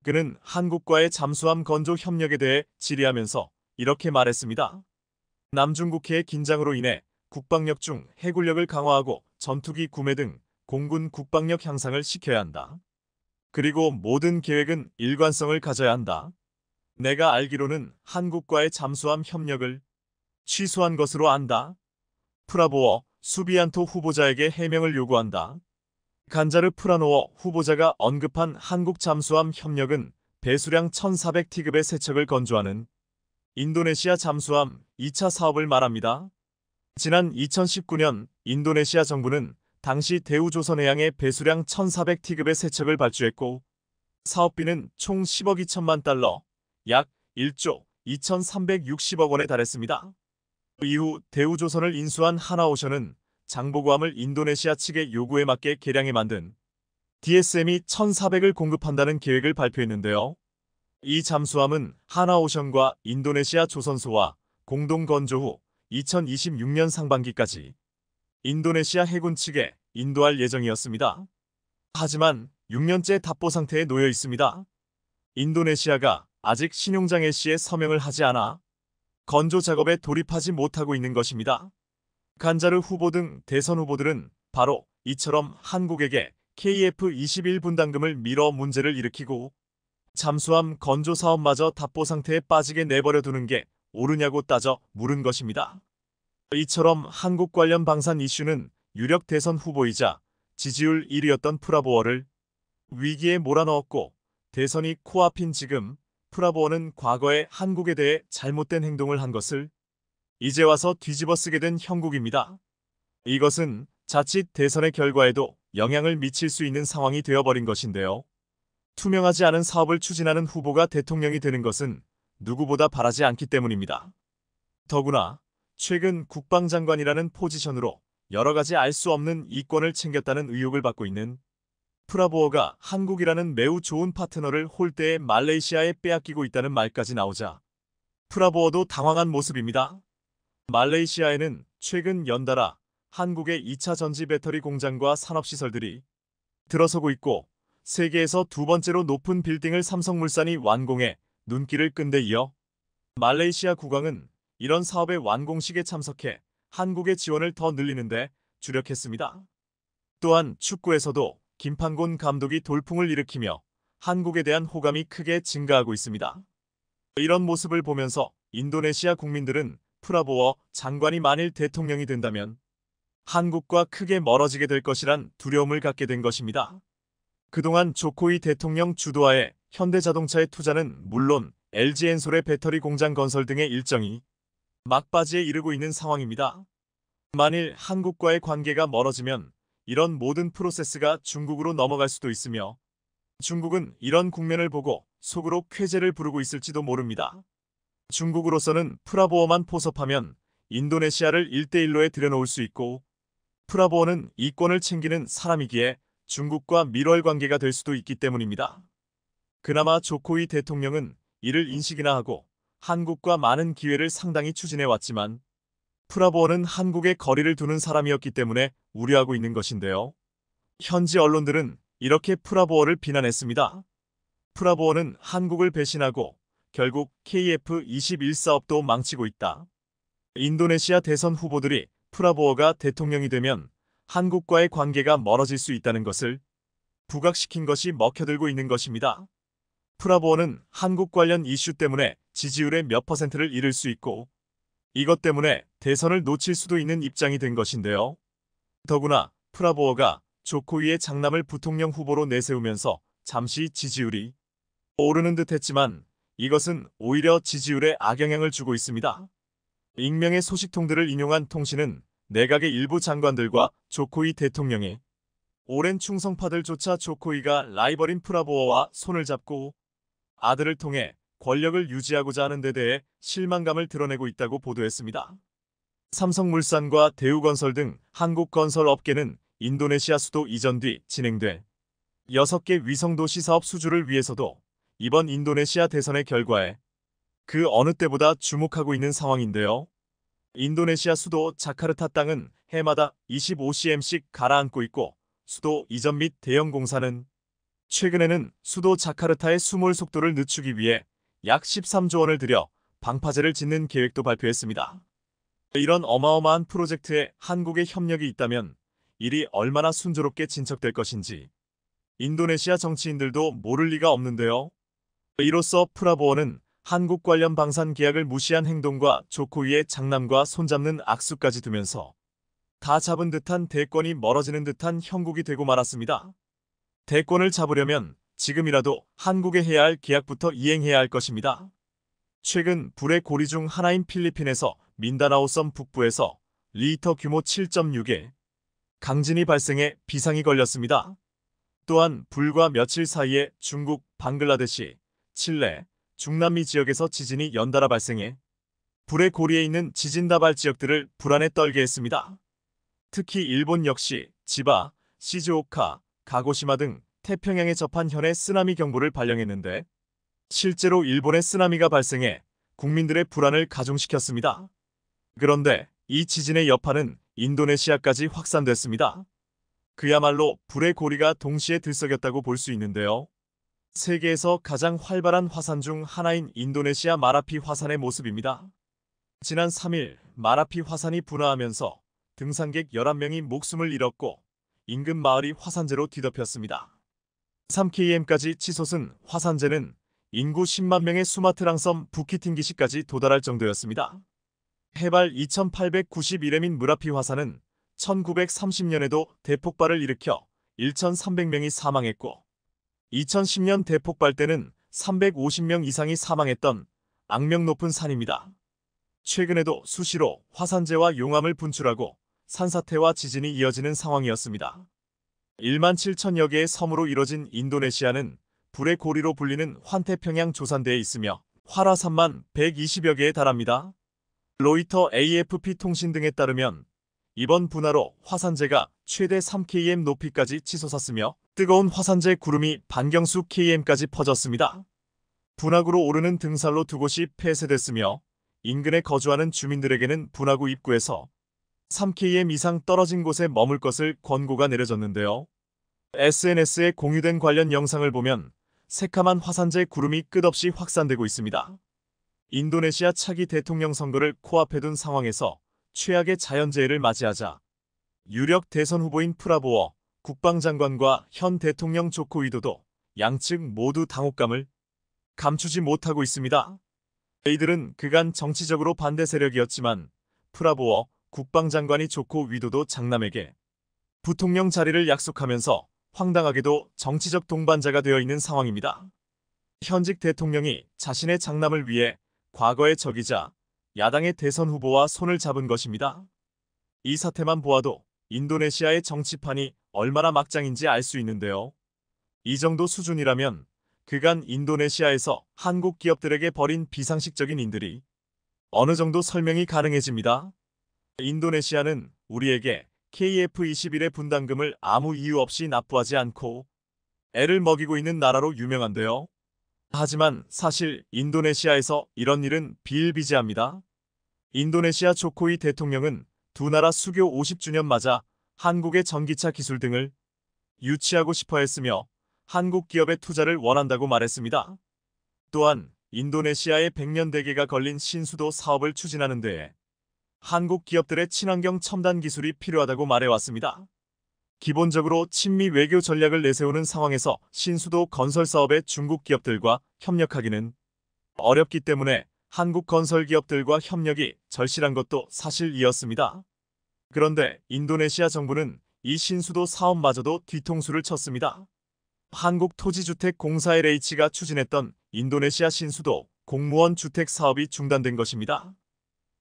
A: 그는 한국과의 잠수함 건조 협력에 대해 질의하면서 이렇게 말했습니다. 남중국해의 긴장으로 인해 국방력 중 해군력을 강화하고 전투기 구매 등 공군 국방력 향상을 시켜야 한다. 그리고 모든 계획은 일관성을 가져야 한다. 내가 알기로는 한국과의 잠수함 협력을 취소한 것으로 안다. 프라보워 수비안토 후보자에게 해명을 요구한다. 간자르 프라노워 후보자가 언급한 한국 잠수함 협력은 배수량 1,400티급의 세척을 건조하는 인도네시아 잠수함 2차 사업을 말합니다. 지난 2019년 인도네시아 정부는 당시 대우조선해양에 배수량 1,400티급의 세척을 발주했고 사업비는 총 10억 2천만 달러, 약 1조 2,360억 원에 달했습니다. 이후 대우조선을 인수한 하나오션은 장보고함을 인도네시아 측의 요구에 맞게 개량해 만든 DSM이 1,400을 공급한다는 계획을 발표했는데요. 이 잠수함은 하나오션과 인도네시아 조선소와 공동 건조 후 2026년 상반기까지 인도네시아 해군 측에 인도할 예정이었습니다. 하지만 6년째 답보 상태에 놓여 있습니다. 인도네시아가 아직 신용장애 시에 서명을 하지 않아 건조 작업에 돌입하지 못하고 있는 것입니다. 간자르 후보 등 대선 후보들은 바로 이처럼 한국에게 KF-21 분담금을 미뤄 문제를 일으키고 잠수함 건조 사업마저 답보 상태에 빠지게 내버려 두는 게 옳으냐고 따져 물은 것입니다. 이처럼 한국 관련 방산 이슈는 유력 대선 후보이자 지지율 1위였던 프라보워를 위기에 몰아넣었고 대선이 코앞인 지금 프라보워는 과거에 한국에 대해 잘못된 행동을 한 것을 이제 와서 뒤집어 쓰게 된 형국입니다. 이것은 자칫 대선의 결과에도 영향을 미칠 수 있는 상황이 되어버린 것인데요. 투명하지 않은 사업을 추진하는 후보가 대통령이 되는 것은 누구보다 바라지 않기 때문입니다. 더구나 최근 국방장관이라는 포지션으로 여러 가지 알 수 없는 이권을 챙겼다는 의혹을 받고 있는 프라보워가 한국이라는 매우 좋은 파트너를 홀대에 말레이시아에 빼앗기고 있다는 말까지 나오자 프라보워도 당황한 모습입니다. 말레이시아에는 최근 연달아 한국의 2차 전지 배터리 공장과 산업시설들이 들어서고 있고 세계에서 두 번째로 높은 빌딩을 삼성물산이 완공해 눈길을 끈 데 이어 말레이시아 국왕은 이런 사업의 완공식에 참석해 한국의 지원을 더 늘리는데 주력했습니다. 또한 축구에서도 김판곤 감독이 돌풍을 일으키며 한국에 대한 호감이 크게 증가하고 있습니다. 이런 모습을 보면서 인도네시아 국민들은 프라보워 장관이 만일 대통령이 된다면 한국과 크게 멀어지게 될 것이란 두려움을 갖게 된 것입니다. 그동안 조코이 대통령 주도하에 현대자동차의 투자는 물론 LG엔솔의 배터리 공장 건설 등의 일정이 막바지에 이르고 있는 상황입니다. 만일 한국과의 관계가 멀어지면 이런 모든 프로세스가 중국으로 넘어갈 수도 있으며 중국은 이런 국면을 보고 속으로 쾌재를 부르고 있을지도 모릅니다. 중국으로서는 프라보어만 포섭하면 인도네시아를 1대1로에 들여놓을 수 있고 프라보어는 이권을 챙기는 사람이기에 중국과 밀월 관계가 될 수도 있기 때문입니다. 그나마 조코이 대통령은 이를 인식이나 하고 한국과 많은 기회를 상당히 추진해 왔지만 프라보어는 한국에 거리를 두는 사람이었기 때문에 우려하고 있는 것인데요. 현지 언론들은 이렇게 프라보어를 비난했습니다. 프라보어는 한국을 배신하고 결국 KF-21 사업도 망치고 있다. 인도네시아 대선 후보들이 프라보어가 대통령이 되면 한국과의 관계가 멀어질 수 있다는 것을 부각시킨 것이 먹혀들고 있는 것입니다. 프라보어는 한국 관련 이슈 때문에 지지율의 몇 퍼센트를 잃을 수 있고 이것 때문에 대선을 놓칠 수도 있는 입장이 된 것인데요. 더구나 프라보어가 조코이의 장남을 부통령 후보로 내세우면서 잠시 지지율이 오르는 듯 했지만 이것은 오히려 지지율에 악영향을 주고 있습니다. 익명의 소식통들을 인용한 통신은 내각의 일부 장관들과 조코이 대통령의 오랜 충성파들조차 조코이가 라이벌인 프라보어와 손을 잡고 아들을 통해 권력을 유지하고자 하는 데 대해 실망감을 드러내고 있다고 보도했습니다. 삼성물산과 대우건설 등 한국건설 업계는 인도네시아 수도 이전 뒤 진행돼 6개 위성도시 사업 수주를 위해서도 이번 인도네시아 대선의 결과에 그 어느 때보다 주목하고 있는 상황인데요. 인도네시아 수도 자카르타 땅은 해마다 25cm씩 가라앉고 있고 수도 이전 및 대형 공사는 최근에는 수도 자카르타의 수몰 속도를 늦추기 위해 약 13조 원을 들여 방파제를 짓는 계획도 발표했습니다. 이런 어마어마한 프로젝트에 한국의 협력이 있다면 일이 얼마나 순조롭게 진척될 것인지 인도네시아 정치인들도 모를 리가 없는데요. 이로써 프라보어는 한국 관련 방산 계약을 무시한 행동과 조코이의 장남과 손잡는 악수까지 두면서 다 잡은 듯한 대권이 멀어지는 듯한 형국이 되고 말았습니다. 대권을 잡으려면 지금이라도 한국에 해야 할 계약부터 이행해야 할 것입니다. 최근 불의 고리 중 하나인 필리핀에서 민다나오 섬 북부에서 리히터 규모 7.6의 강진이 발생해 비상이 걸렸습니다. 또한 불과 며칠 사이에 중국, 방글라데시, 칠레, 중남미 지역에서 지진이 연달아 발생해 불의 고리에 있는 지진다발 지역들을 불안에 떨게 했습니다. 특히 일본 역시 지바, 시즈오카, 가고시마 등 태평양에 접한 현해 쓰나미 경보를 발령했는데 실제로 일본의 쓰나미가 발생해 국민들의 불안을 가중시켰습니다. 그런데 이 지진의 여파는 인도네시아까지 확산됐습니다. 그야말로 불의 고리가 동시에 들썩였다고 볼 수 있는데요. 세계에서 가장 활발한 화산 중 하나인 인도네시아 마라피 화산의 모습입니다. 지난 3일 마라피 화산이 분화하면서 등산객 11명이 목숨을 잃었고 인근 마을이 화산재로 뒤덮였습니다. 3km까지 치솟은 화산재는 인구 10만 명의 수마트랑 섬 부키팅기시까지 도달할 정도였습니다. 해발 2891m인 무라피 화산은 1930년에도 대폭발을 일으켜 1,300명이 사망했고 2010년 대폭발 때는 350명 이상이 사망했던 악명 높은 산입니다. 최근에도 수시로 화산재와 용암을 분출하고 산사태와 지진이 이어지는 상황이었습니다. 1만 7천여 개의 섬으로 이뤄진 인도네시아는 불의 고리로 불리는 환태평양 조산대에 있으며 활화산만 120여 개에 달합니다. 로이터 AFP 통신 등에 따르면 이번 분화로 화산재가 최대 3km 높이까지 치솟았으며 뜨거운 화산재 구름이 반경수 km까지 퍼졌습니다. 분화구로 오르는 등산로 두 곳이 폐쇄됐으며 인근에 거주하는 주민들에게는 분화구 입구에서 3km 이상 떨어진 곳에 머물 것을 권고가 내려졌는데요. SNS에 공유된 관련 영상을 보면 새카만 화산재 구름이 끝없이 확산되고 있습니다. 인도네시아 차기 대통령 선거를 코앞에 둔 상황에서 최악의 자연재해를 맞이하자 유력 대선 후보인 프라보어 국방장관과 현 대통령 조코 위도도 양측 모두 당혹감을 감추지 못하고 있습니다. 이들은 그간 정치적으로 반대 세력이었지만 프라보어 국방장관이 조코 위도도 장남에게 부통령 자리를 약속하면서 황당하게도 정치적 동반자가 되어 있는 상황입니다. 현직 대통령이 자신의 장남을 위해 과거의 적이자 야당의 대선 후보와 손을 잡은 것입니다. 이 사태만 보아도 인도네시아의 정치판이 얼마나 막장인지 알 수 있는데요. 이 정도 수준이라면 그간 인도네시아에서 한국 기업들에게 벌인 비상식적인 인들이 어느 정도 설명이 가능해집니다. 인도네시아는 우리에게 KF-21의 분담금을 아무 이유 없이 납부하지 않고 애를 먹이고 있는 나라로 유명한데요. 하지만 사실 인도네시아에서 이런 일은 비일비재합니다. 인도네시아 조코위 대통령은 두 나라 수교 50주년 맞아 한국의 전기차 기술 등을 유치하고 싶어 했으며 한국 기업의 투자를 원한다고 말했습니다. 또한 인도네시아의 100년 대계가 걸린 신수도 사업을 추진하는 데에 한국 기업들의 친환경 첨단 기술이 필요하다고 말해왔습니다. 기본적으로 친미 외교 전략을 내세우는 상황에서 신수도 건설 사업에 중국 기업들과 협력하기는 어렵기 때문에 한국 건설 기업들과 협력이 절실한 것도 사실이었습니다. 그런데 인도네시아 정부는 이 신수도 사업마저도 뒤통수를 쳤습니다. 한국토지주택공사 LH가 추진했던 인도네시아 신수도 공무원 주택 사업이 중단된 것입니다.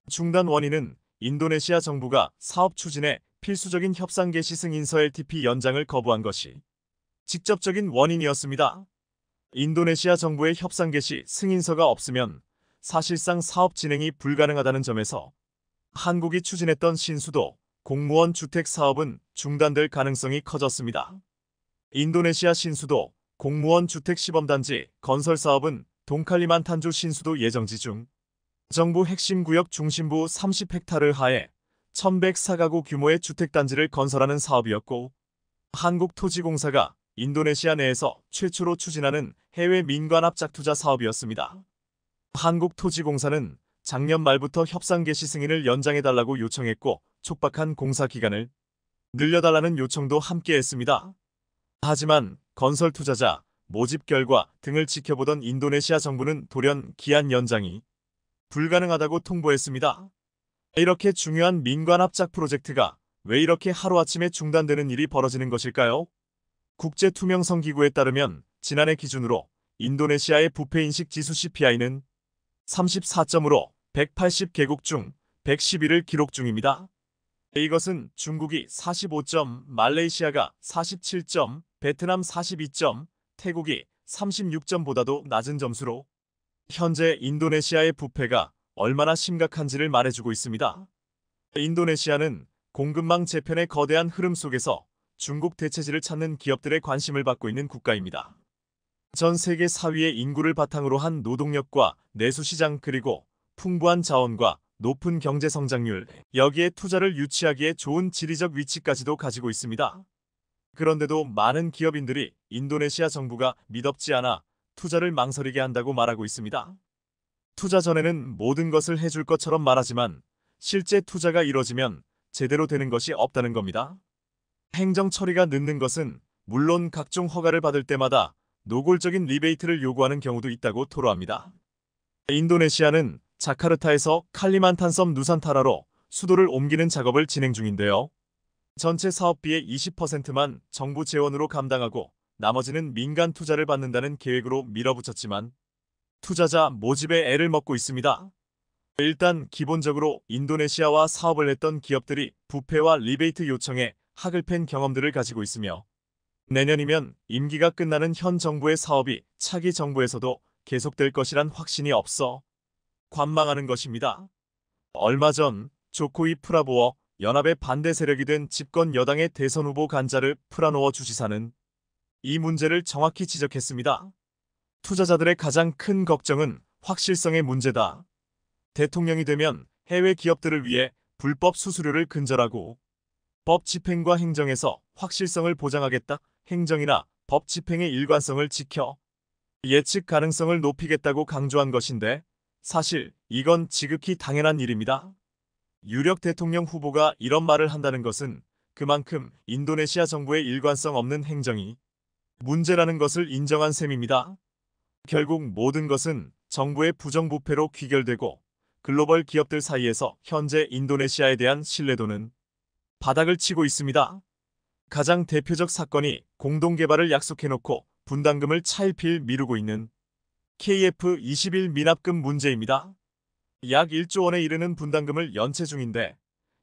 A: 중단 원인은 인도네시아 정부가 사업 추진에 필수적인 협상 개시 승인서 LTP 연장을 거부한 것이 직접적인 원인이었습니다. 인도네시아 정부의 협상 개시 승인서가 없으면 사실상 사업 진행이 불가능하다는 점에서 한국이 추진했던 신수도 공무원 주택 사업은 중단될 가능성이 커졌습니다. 인도네시아 신수도 공무원 주택 시범단지 건설 사업은 동칼리만탄주 신수도 예정지 중 정부 핵심 구역 중심부 30헥타르 하에 1104가구 규모의 주택단지를 건설하는 사업이었고 한국토지공사가 인도네시아 내에서 최초로 추진하는 해외 민관 합작 투자 사업이었습니다. 한국토지공사는 작년 말부터 협상 개시 승인을 연장해달라고 요청했고 촉박한 공사 기간을 늘려달라는 요청도 함께 했습니다. 하지만 건설 투자자, 모집 결과 등을 지켜보던 인도네시아 정부는 돌연 기한 연장이 불가능하다고 통보했습니다. 이렇게 중요한 민관 합작 프로젝트가 왜 이렇게 하루아침에 중단되는 일이 벌어지는 것일까요? 국제투명성기구에 따르면 지난해 기준으로 인도네시아의 부패인식 지수 CPI는 34점으로 180개국 중 111을 기록 중입니다. 이것은 중국이 45점, 말레이시아가 47점, 베트남 42점, 태국이 36점보다도 낮은 점수로 현재 인도네시아의 부패가 얼마나 심각한지를 말해주고 있습니다. 인도네시아는 공급망 재편의 거대한 흐름 속에서 중국 대체지를 찾는 기업들의 관심을 받고 있는 국가입니다. 전 세계 4위의 인구를 바탕으로 한 노동력과 내수시장 그리고 풍부한 자원과 높은 경제 성장률, 여기에 투자를 유치하기에 좋은 지리적 위치까지도 가지고 있습니다. 그런데도 많은 기업인들이 인도네시아 정부가 믿업지 않아 투자를 망설이게 한다고 말하고 있습니다. 투자 전에는 모든 것을 해줄 것처럼 말하지만 실제 투자가 이뤄지면 제대로 되는 것이 없다는 겁니다. 행정 처리가 늦는 것은 물론 각종 허가를 받을 때마다 노골적인 리베이트를 요구하는 경우도 있다고 토로합니다. 인도네시아는 자카르타에서 칼리만탄섬 누산타라로 수도를 옮기는 작업을 진행 중인데요. 전체 사업비의 20%만 정부 재원으로 감당하고 나머지는 민간 투자를 받는다는 계획으로 밀어붙였지만 투자자 모집에 애를 먹고 있습니다. 일단 기본적으로 인도네시아와 사업을 했던 기업들이 부패와 리베이트 요청에 학을 팬 경험들을 가지고 있으며 내년이면 임기가 끝나는 현 정부의 사업이 차기 정부에서도 계속될 것이란 확신이 없어 관망하는 것입니다. 얼마 전 조코이 프라보어 연합의 반대 세력이 된 집권 여당의 대선 후보 간자르 프라노워 주지사는 이 문제를 정확히 지적했습니다. 투자자들의 가장 큰 걱정은 확실성의 문제다. 대통령이 되면 해외 기업들을 위해 불법 수수료를 근절하고 법 집행과 행정에서 확실성을 보장하겠다. 행정이나 법 집행의 일관성을 지켜 예측 가능성을 높이겠다고 강조한 것인데 사실 이건 지극히 당연한 일입니다. 유력 대통령 후보가 이런 말을 한다는 것은 그만큼 인도네시아 정부의 일관성 없는 행정이 문제라는 것을 인정한 셈입니다. 결국 모든 것은 정부의 부정부패로 귀결되고 글로벌 기업들 사이에서 현재 인도네시아에 대한 신뢰도는 바닥을 치고 있습니다. 가장 대표적 사건이 공동개발을 약속해놓고 분담금을 차일피일 미루고 있는 KF-21 미납금 문제입니다. 약 1조 원에 이르는 분담금을 연체 중인데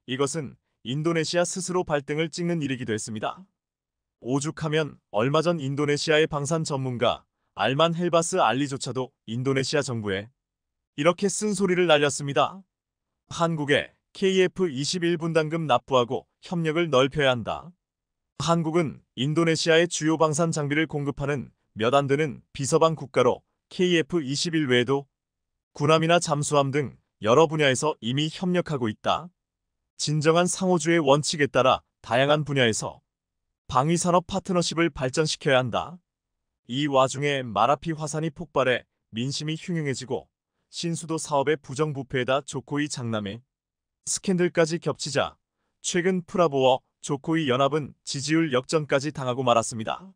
A: 이것은 인도네시아 스스로 발등을 찍는 일이기도 했습니다. 오죽하면 얼마 전 인도네시아의 방산 전문가 알만 헬바스 알리조차도 인도네시아 정부에 이렇게 쓴소리를 날렸습니다. 한국에 KF-21 분담금 납부하고 협력을 넓혀야 한다. 한국은 인도네시아의 주요 방산 장비를 공급하는 몇 안 되는 비서방 국가로 KF-21 외에도 군함이나 잠수함 등 여러 분야에서 이미 협력하고 있다. 진정한 상호주의 원칙에 따라 다양한 분야에서 방위산업 파트너십을 발전시켜야 한다. 이 와중에 마라피 화산이 폭발해 민심이 흉흉해지고 신수도 사업의 부정부패에다 조코이 장남의 스캔들까지 겹치자 최근 프라보와 조코이 연합은 지지율 역전까지 당하고 말았습니다.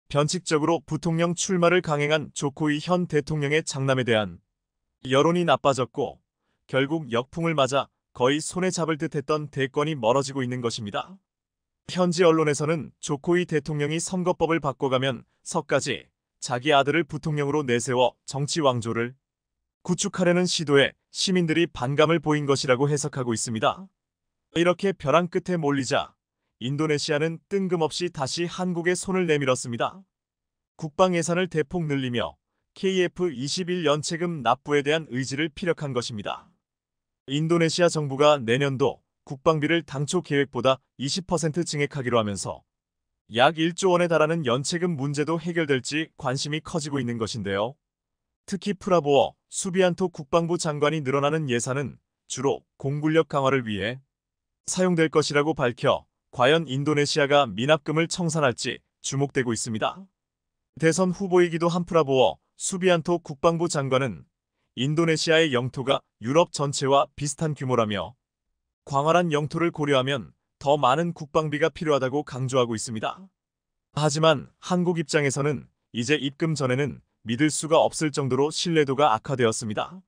A: 변칙적으로 부통령 출마를 강행한 조코이 현 대통령의 장남에 대한 여론이 나빠졌고 결국 역풍을 맞아 거의 손에 잡을 듯했던 대권이 멀어지고 있는 것입니다. 현지 언론에서는 조코이 대통령이 선거법을 바꿔가면 서까지 자기 아들을 부통령으로 내세워 정치 왕조를 구축하려는 시도에 시민들이 반감을 보인 것이라고 해석하고 있습니다. 이렇게 벼랑 끝에 몰리자 인도네시아는 뜬금없이 다시 한국에 손을 내밀었습니다. 국방 예산을 대폭 늘리며 KF-21 연체금 납부에 대한 의지를 피력한 것입니다. 인도네시아 정부가 내년도 국방비를 당초 계획보다 20% 증액하기로 하면서 약 1조 원에 달하는 연체금 문제도 해결될지 관심이 커지고 있는 것인데요. 특히 프라보어 수비안토 국방부 장관이 늘어나는 예산은 주로 공군력 강화를 위해 사용될 것이라고 밝혀 과연 인도네시아가 미납금을 청산할지 주목되고 있습니다. 대선 후보이기도 한 프라보어 수비안토 국방부 장관은 인도네시아의 영토가 유럽 전체와 비슷한 규모라며 광활한 영토를 고려하면 더 많은 국방비가 필요하다고 강조하고 있습니다. 하지만 한국 입장에서는 이제 입금 전에는 믿을 수가 없을 정도로 신뢰도가 악화되었습니다.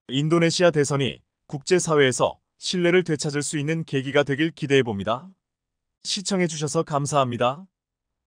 A: 인도네시아 대선이 국제사회에서 신뢰를 되찾을 수 있는 계기가 되길 기대해봅니다. 시청해주셔서 감사합니다.